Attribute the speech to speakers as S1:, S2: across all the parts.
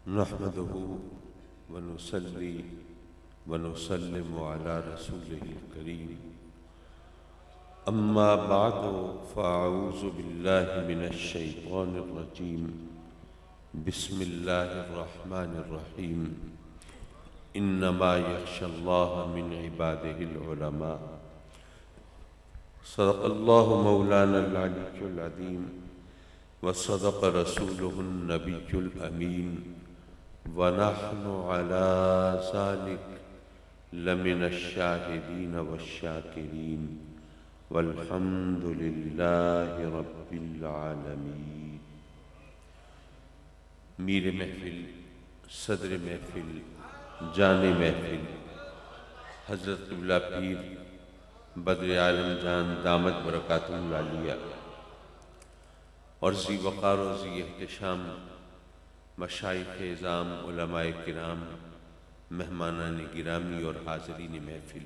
S1: نحمده ونصلي ونسلم على رسوله الكريم أما بعد فأعوذ بالله من الشيطان الرجيم بسم الله الرحمن الرحيم إنما يخشى الله من عباده العلماء صدق الله مولانا العلي العظيم وصدق رسوله النبي الأمين ونحن على ذلك لمن الشاهدين والشاكرين والحمد لله رب العالمين۔ میر محفل، صدر محفل، جان محفل حضرت قبلہ پیر بدر عالم جان دامت برکاتہم العالیہ اور ذی وقار و ذی احتشام مشائخ اعظام، علماء کرام، مہمانان گرامی اور حاضرین محفل،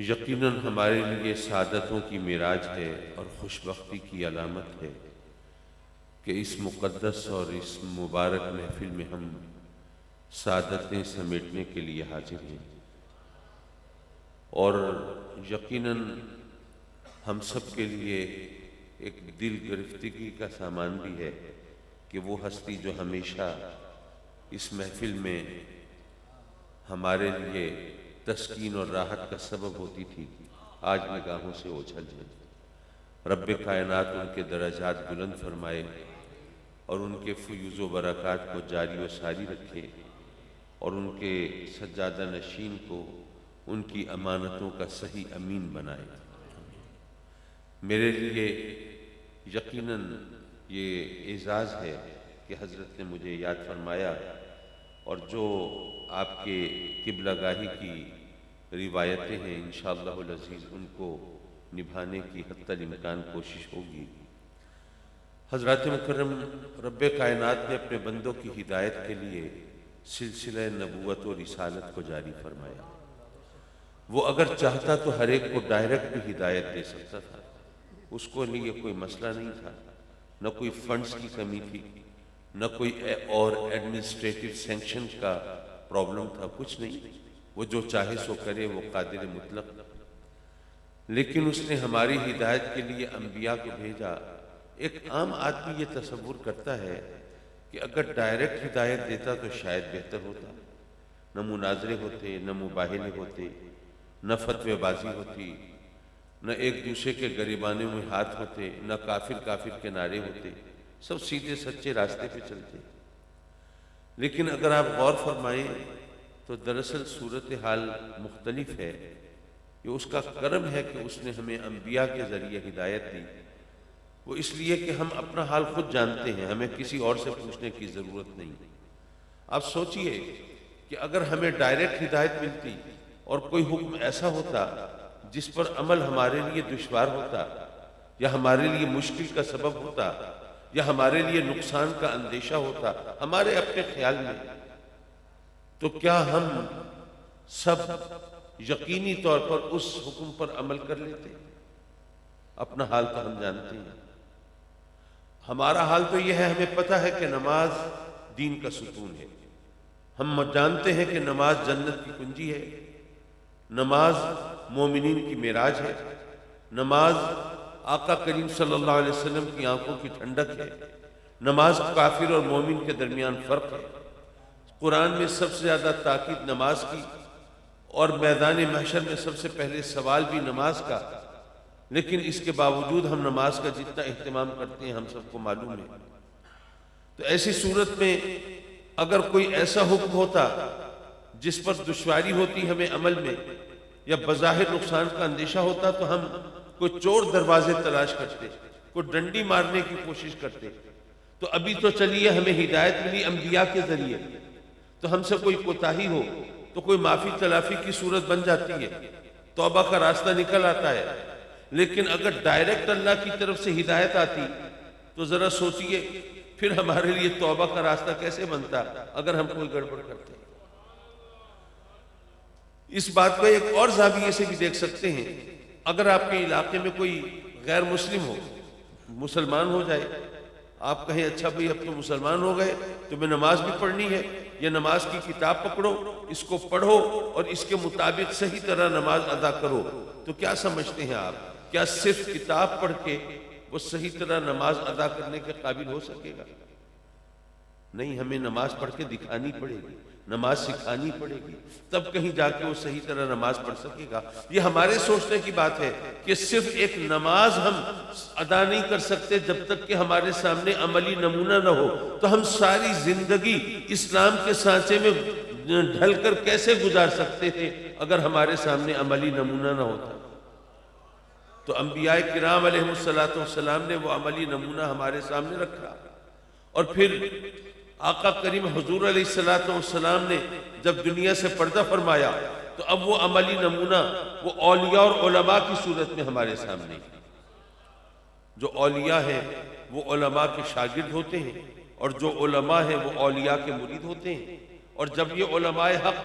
S1: یقیناً ہمارے لیے سعادتوں کی معراج ہے اور خوشبختی کی علامت ہے کہ اس مقدس اور اس مبارک محفل میں ہم سعادتیں سمیٹنے کے لیے حاضر ہیں، اور یقیناً ہم سب کے لیے ایک دل گرفتگی کا سامان بھی ہے کہ وہ ہستی جو ہمیشہ اس محفل میں ہمارے لیے تسکین اور راحت کا سبب ہوتی تھی، آج نگاہوں سے اوجھل جائے۔ رب کائنات ان کے درجات بلند فرمائے اور ان کے فیوز و برکات کو جاری و ساری رکھے اور ان کے سجادہ نشین کو ان کی امانتوں کا صحیح امین بنائے۔ میرے لیے یقیناً یہ اعزاز ہے کہ حضرت نے مجھے یاد فرمایا اور جو آپ کے قبلہ گاہی کی روایتیں ہیں انشاءاللہ العزیز ان کو نبھانے کی حتی الامکان کوشش ہوگی۔ حضرات مکرم، رب کائنات نے اپنے بندوں کی ہدایت کے لیے سلسلہ نبوت و رسالت کو جاری فرمایا۔ وہ اگر چاہتا تو ہر ایک کو ڈائریکٹ بھی ہدایت دے سکتا تھا، اس کو لیے کوئی مسئلہ نہیں تھا، نہ کوئی فنڈز کی کمی تھی، نہ کوئی اور ایڈمنسٹریٹو سینکشن کا پرابلم تھا، کچھ نہیں۔ وہ جو چاہے سو کرے، وہ قادر مطلق۔ لیکن اس نے ہماری ہدایت کے لیے انبیاء کو بھیجا۔ ایک عام آدمی یہ تصور کرتا ہے کہ اگر ڈائریکٹ ہدایت دیتا تو شاید بہتر ہوتا، نہ مناظرے ہوتے، نہ مباہلے ہوتے، نہ فتوی بازی ہوتی، نہ ایک دوسرے کے گریبانے میں ہاتھ ہوتے، نہ کافر کافر کے نعرے ہوتے، سب سیدھے سچے راستے پہ چلتے۔ لیکن اگر آپ غور فرمائیں تو دراصل صورتحال مختلف ہے کہ اس کا کرم ہے کہ اس نے ہمیں انبیاء کے ذریعے ہدایت دی۔ وہ اس لیے کہ ہم اپنا حال خود جانتے ہیں، ہمیں کسی اور سے پوچھنے کی ضرورت نہیں۔ آپ سوچئے کہ اگر ہمیں ڈائریکٹ ہدایت ملتی اور کوئی حکم ایسا ہوتا جس پر عمل ہمارے لیے دشوار ہوتا یا ہمارے لیے مشکل کا سبب ہوتا یا ہمارے لیے نقصان کا اندیشہ ہوتا ہمارے اپنے خیال میں، تو کیا ہم سب یقینی طور پر اس حکم پر عمل کر لیتے؟ اپنا حال تو ہم جانتے ہیں۔ ہمارا حال تو یہ ہے، ہمیں پتہ ہے کہ نماز دین کا ستون ہے، ہم جانتے ہیں کہ نماز جنت کی کنجی ہے، نماز مومنین کی معراج ہے، نماز آقا کریم صلی اللہ علیہ وسلم کی آنکھوں کی ٹھنڈک ہے، نماز کافر اور مومن کے درمیان فرق ہے۔ قرآن میں سب سے زیادہ تاکید نماز کی اور میدان محشر میں سب سے پہلے سوال بھی نماز کا، لیکن اس کے باوجود ہم نماز کا جتنا اہتمام کرتے ہیں ہم سب کو معلوم ہے۔ تو ایسی صورت میں اگر کوئی ایسا حکم ہوتا جس پر دشواری ہوتی ہمیں عمل میں یا بظاہر نقصان کا اندیشہ ہوتا تو ہم کوئی چور دروازے تلاش کرتے، کوئی ڈنڈی مارنے کی کوشش کرتے۔ تو ابھی تو چلیے ہمیں ہدایت ملی انبیاء کے ذریعے، تو ہم سے کوئی کوتاہی ہو تو کوئی معافی تلافی کی صورت بن جاتی ہے، توبہ کا راستہ نکل آتا ہے۔ لیکن اگر ڈائریکٹ اللہ کی طرف سے ہدایت آتی تو ذرا سوچئے پھر ہمارے لیے توبہ کا راستہ کیسے بنتا اگر ہم کوئی گڑبڑ کرتے۔ اس بات کو ایک اور زاویے سے بھی دیکھ سکتے ہیں، اگر آپ کے علاقے میں کوئی غیر مسلم ہو، مسلمان ہو جائے آپ کہیں اچھا بھئی اب تو مسلمان ہو گئے، تمہیں نماز بھی پڑھنی ہے، یہ نماز کی کتاب پکڑو، اس کو پڑھو اور اس کے مطابق صحیح طرح نماز ادا کرو، تو کیا سمجھتے ہیں آپ؟ کیا صرف کتاب پڑھ کے وہ صحیح طرح نماز ادا کرنے کے قابل ہو سکے گا؟ نہیں، ہمیں نماز پڑھ کے دکھانی پڑے گی، نماز سکھانی پڑے گی، تب کہیں جا کے وہ صحیح طرح نماز پڑھ سکے گا۔ یہ ہمارے سوچنے کی بات ہے کہ صرف ایک نماز ہم ادا نہیں کر سکتے جب تک کہ ہمارے سامنے عملی نمونہ نہ ہو، تو ہم ساری زندگی اسلام کے سانچے میں ڈھل کر کیسے گزار سکتے تھے اگر ہمارے سامنے عملی نمونہ نہ ہوتا؟ تو انبیاء کرام علیہ السلام نے وہ عملی نمونہ ہمارے سامنے رکھا، اور پھر آقا کریم حضور علیہ السلام نے جب دنیا سے پردہ فرمایا تو اب وہ عملی نمونہ وہ اولیاء اور علماء کی صورت میں ہمارے سامنے ہے۔ جو اولیاء ہیں وہ علماء کے شاگرد ہوتے ہیں، اور جو علماء ہیں وہ اولیاء کے مرید ہوتے ہیں، اور جب یہ علماء حق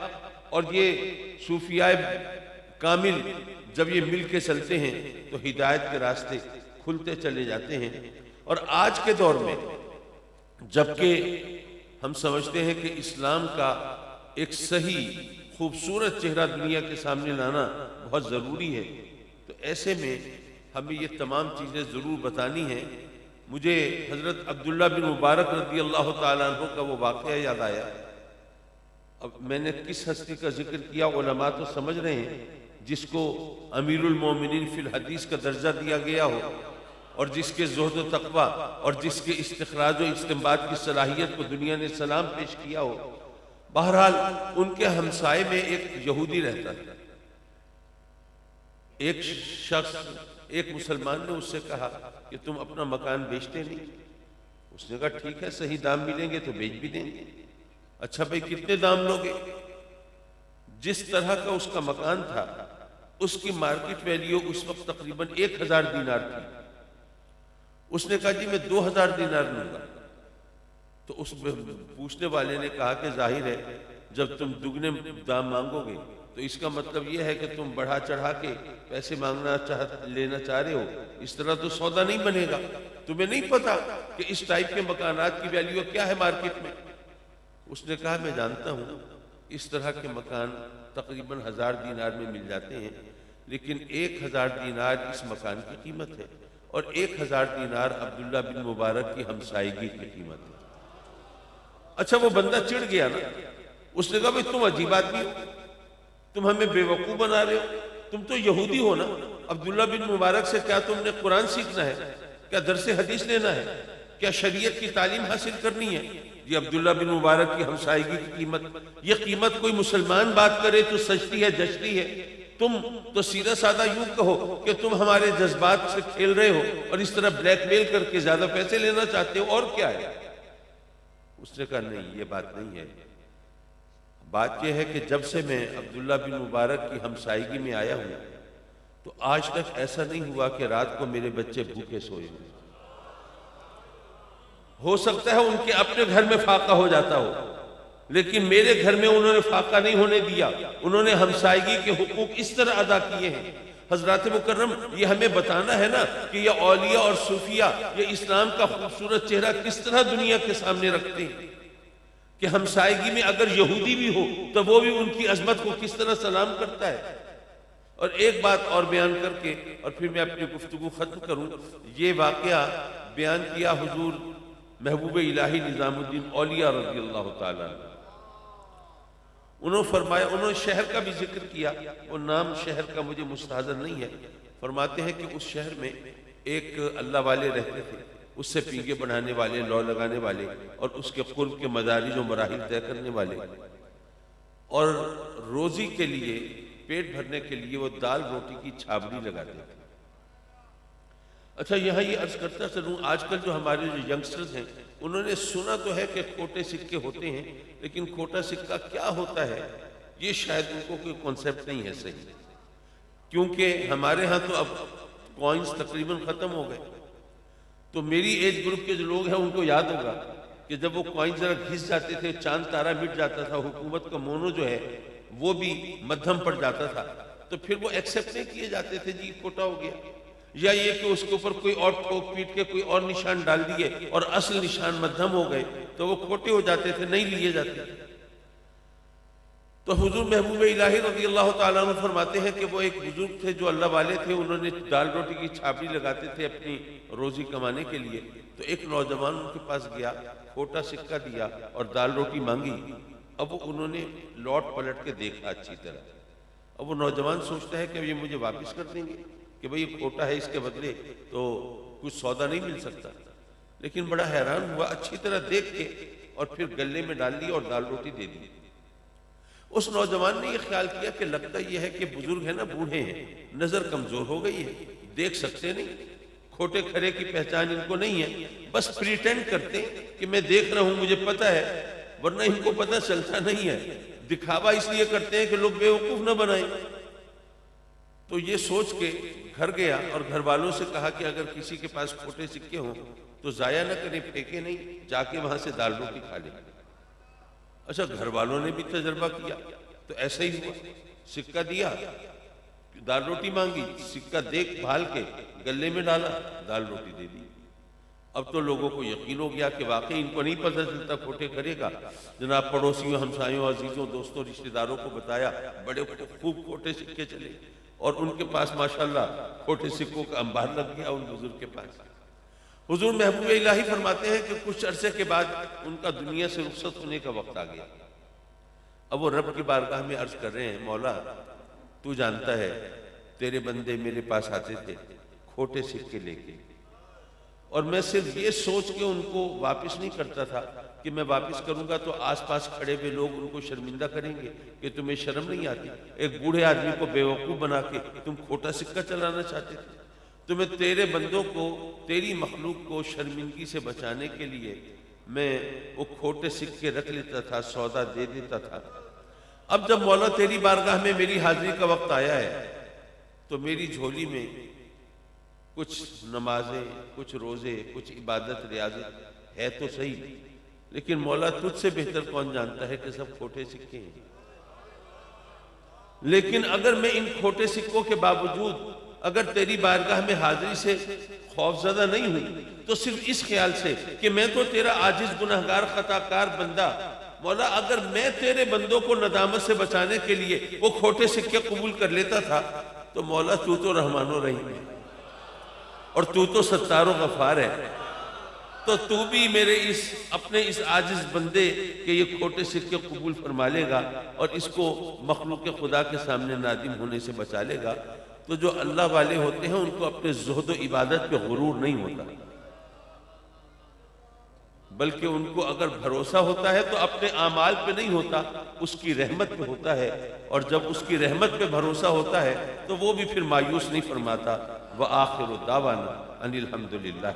S1: اور یہ صوفیاء کامل جب یہ مل کے چلتے ہیں تو ہدایت کے راستے کھلتے چلے جاتے ہیں۔ اور آج کے دور میں جبکہ ہم سمجھتے ہیں کہ اسلام کا ایک صحیح خوبصورت چہرہ دنیا کے سامنے لانا بہت ضروری ہے، تو ایسے میں ہمیں یہ تمام چیزیں ضرور بتانی ہیں۔ مجھے حضرت عبداللہ بن مبارک رضی اللہ تعالیٰ عنہ کا وہ واقعہ یاد آیا۔ اب میں نے کس ہستی کا ذکر کیا علماء تو سمجھ رہے ہیں، جس کو امیر المومنین فی الحدیث کا درجہ دیا گیا ہو، اور جس کے زہد و تقویٰ اور جس کے استخراج و استنباط کی صلاحیت کو دنیا نے سلام پیش کیا ہو۔ بہرحال ان کے ہمسائے میں ایک یہودی رہتا تھا۔ ایک شخص ایک مسلمان نے اس سے کہا کہ تم اپنا مکان بیچتے نہیں؟ اس نے کہا ٹھیک ہے، صحیح دام ملیں گے تو بیچ بھی دیں گے۔ اچھا بھائی کتنے دام لوگے؟ جس طرح کا اس کا مکان تھا اس کی مارکیٹ ویلیو اس وقت تقریباً 1000 دینار تھی۔ اس نے کہا جی میں 2000 دینار لوں گا۔ تو اس پوچھنے والے نے کہا کہ ظاہر ہے جب تم دگنے دام مانگو گے تو اس کا مطلب یہ ہے کہ تم بڑھا چڑھا کے پیسے لینا چاہ رہے ہو، اس طرح تو سودا نہیں بنے گا۔ تمہیں نہیں پتا کہ اس ٹائپ کے مکانات کی ویلیو کیا ہے مارکیٹ میں؟ اس نے کہا میں جانتا ہوں اس طرح کے مکان تقریباً 1000 دینار میں مل جاتے ہیں، لیکن 1000 دینار اس مکان کی قیمت ہے، اور 1000 دینار عبداللہ بن مبارک کی ہمسائیگی کی قیمت ہے۔ اچھا وہ بندہ چڑ گیا نا، اس نے کہا بھئی تم عجیب آدمی ہو، تم ہمیں بے وقوف بنا رہے ہو، تم تو یہودی ہو نا، عبداللہ بن مبارک سے کیا تم نے قرآن سیکھنا ہے؟ کیا درس حدیث لینا ہے؟ کیا شریعت کی تعلیم حاصل کرنی ہے؟ یہ عبداللہ بن مبارک کی ہمسائیگی کی قیمت، یہ قیمت کوئی مسلمان بات کرے تو سجتی ہے جشتی ہے، تم تو سیدھا سادہ یوں کہو کہ تم ہمارے جذبات سے کھیل رہے ہو اور اس طرح بلیک میل کر کے زیادہ پیسے لینا چاہتے ہو، اور کیا ہے؟ اس نے کہا نہیں یہ بات نہیں ہے، بات یہ ہے کہ جب سے میں عبداللہ بن مبارک کی ہمسائیگی میں آیا ہوں تو آج تک ایسا نہیں ہوا کہ رات کو میرے بچے بھوکے سوئے ہوں۔ ہو سکتا ہے ان کے اپنے گھر میں فاقہ ہو جاتا ہو، لیکن میرے گھر میں انہوں نے فاقہ نہیں ہونے دیا، انہوں نے ہمسائیگی کے حقوق اس طرح ادا کیے ہیں۔ حضرات مکرم یہ ہمیں بتانا ہے نا کہ یہ اولیاء اور صوفیاء یہ اسلام کا خوبصورت چہرہ کس طرح دنیا کے سامنے رکھتے ہیں، کہ ہمسائیگی میں اگر یہودی بھی ہو تو وہ بھی ان کی عظمت کو کس طرح سلام کرتا ہے۔ اور ایک بات اور بیان کر کے اور پھر میں اپنی گفتگو ختم کروں، یہ واقعہ بیان کیا حضور محبوب الہی نظام الدین اولیاء رضی اللہ تعالیٰ عنہ۔ انہوں فرمایا، انہوں شہر کا بھی ذکر کیا، وہ نام شہر کا مجھے مستحضر نہیں ہے، فرماتے ہیں کہ اس شہر میں ایک اللہ والے رہتے تھے، اس سے پینگے بنانے والے، لو لگانے والے، اور اس کے قرب کے مدارج و مراحل طے کرنے والے، اور روزی کے لیے پیٹ بھرنے کے لیے وہ دال روٹی کی چھابڑی لگاتے تھے۔ اچھا یہاں یہ عرض کرتا چلوں، آج کل جو ہمارے جو ینگسٹرز ہیں انہوں نے سنا تو ہے کہ کھوٹے سکے ہوتے ہیں، لیکن کھوٹا سکہ کیا ہوتا ہے یہ شاید ان کو کوئی کانسیپٹ نہیں ہے صحیح، کیونکہ ہمارے ہاں تو اب کوائنز تقریباً ختم ہو گئے۔ تو میری ایج گروپ کے جو لوگ ہیں ان کو یاد ہوگا کہ جب وہ کوائنز ذرا گھس جاتے تھے، چاند تارا مٹ جاتا تھا، حکومت کا مونو جو ہے وہ بھی مدھم پڑ جاتا تھا، تو پھر وہ ایکسیپٹ نہیں کیے جاتے تھے، جی کھوٹا ہو گیا۔ یا یہ کہ اس کے اوپر کوئی اور ٹھوک پیٹ کے کوئی اور نشان ڈال دیے اور اصل نشان مدھم ہو گئے تو وہ کھوٹے ہو جاتے تھے، نہیں لیے جاتے۔ تو حضور محبوب الہی رضی اللہ تعالیٰ عنہ فرماتے ہیں کہ وہ ایک بزرگ تھے جو اللہ والے تھے، انہوں نے دال روٹی کی چھاپڑی لگاتے تھے اپنی روزی کمانے کے لیے۔ تو ایک نوجوان ان کے پاس گیا، کھوٹا سکہ دیا اور دال روٹی مانگی۔ اب وہ انہوں نے لوٹ پلٹ کے دیکھا اچھی طرح۔ اب وہ نوجوان سوچتا ہے کہ یہ مجھے واپس کر دیں گے کہ بھئی یہ کھوٹا ہے، اس کے بدلے تو کچھ سودا نہیں مل سکتا۔ لیکن بڑا حیران ہوا، اچھی طرح دیکھ کے اور پھر گلے میں ڈال لی اور دال روٹی دے دی۔ اس نوجوان نے یہ خیال کیا کہ لگتا یہ ہے کہ بزرگ ہیں نا، بوڑھے ہیں، نظر کمزور ہو گئی ہے، دیکھ سکتے نہیں، کھوٹے کھرے کی پہچان ان کو نہیں ہے، بس پریٹینڈ کرتے ہیں کہ میں دیکھ رہا ہوں، مجھے پتہ ہے، ورنہ ان کو پتہ چلتا نہیں ہے، دکھاوا اس لیے کرتے ہیں کہ لوگ بیوقوف نہ بنائیں۔ تو یہ سوچ کے گھر گیا اور گھر والوں سے کہا کہ اگر کسی کے پاس کھوٹے سکے ہوں تو ضائع نہ کریں، پھینکے نہیں، جا کے وہاں سے دال روٹی کھا لیں۔ اچھا، گھر والوں نے بھی تجربہ کیا تو ایسا ہی ہوا، سکہ دیا، دال روٹی مانگی، سکہ دیکھ بھال کے گلے میں ڈالا، دال روٹی دے دی۔ اب تو لوگوں کو یقین ہو گیا کہ واقعی ان کو نہیں پتہ چلتا کھوٹے کھرے کا۔ جناب پڑوسیوں، ہمسایوں، عزیزوں، دوستوں، رشتہ داروں کو بتایا، بڑے خوب کھوٹے سکے چلے اور ان کے پاس ماشاءاللہ کھوٹے سکوں کا انبار لگ گیا ان بزرگ کے پاس۔ حضور محبوب الہی فرماتے ہیں کہ کچھ عرصے کے بعد ان کا دنیا سے رخصت ہونے کا وقت آ گیا۔ اب وہ رب کی بارگاہ میں عرض کر رہے ہیں، مولا تو جانتا ہے تیرے بندے میرے پاس آتے تھے کھوٹے سکے لے کے، اور میں صرف یہ سوچ کے ان کو واپس نہیں کرتا تھا کہ میں واپس کروں گا تو آس پاس کھڑے ہوئے لوگ ان کو شرمندہ کریں گے کہ تمہیں شرم نہیں آتی، ایک بوڑھے آدمی کو بیوقوف بنا کے تم کھوٹا سکہ چلانا چاہتے تھے۔ تو میں تیرے بندوں کو، تیری مخلوق کو شرمندگی سے بچانے کے لیے میں وہ کھوٹے سکے رکھ لیتا تھا، سودا دے دیتا تھا۔ اب جب مولا تیری بارگاہ میں میری حاضری کا وقت آیا ہے تو میری جھولی میں کچھ نمازیں، کچھ روزے، کچھ عبادت ریاضت ہے تو صحیح، لیکن مولا تجھ سے بہتر کون جانتا ہے کہ سب کھوٹے سکے ہیں۔ لیکن اگر میں ان کھوٹے سکوں کے باوجود اگر تیری بارگاہ میں حاضری سے خوف زدہ نہیں ہوئی تو صرف اس خیال سے کہ میں تو تیرا عاجز گناہگار خطاکار بندہ، مولا اگر میں تیرے بندوں کو ندامت سے بچانے کے لیے وہ کھوٹے سکے قبول کر لیتا تھا تو مولا تو رحمان و رحیم ہے اور تو ستار و غفار ہے، تو بھی میرے اپنے اس عاجز بندے کے یہ کھوٹے سکے قبول فرما لے گا اور اس کو مخلوق خدا کے سامنے نادم ہونے سے بچا لے گا۔ تو جو اللہ والے ہوتے ہیں ان کو اپنے زہد و عبادت پہ غرور نہیں ہوتا، بلکہ ان کو اگر بھروسہ ہوتا ہے تو اپنے اعمال پہ نہیں ہوتا، اس کی رحمت پہ ہوتا ہے، اور جب اس کی رحمت پہ بھروسہ ہوتا ہے تو وہ بھی پھر مایوس نہیں فرماتا۔ وآخر دعوانا ان الحمدللہ۔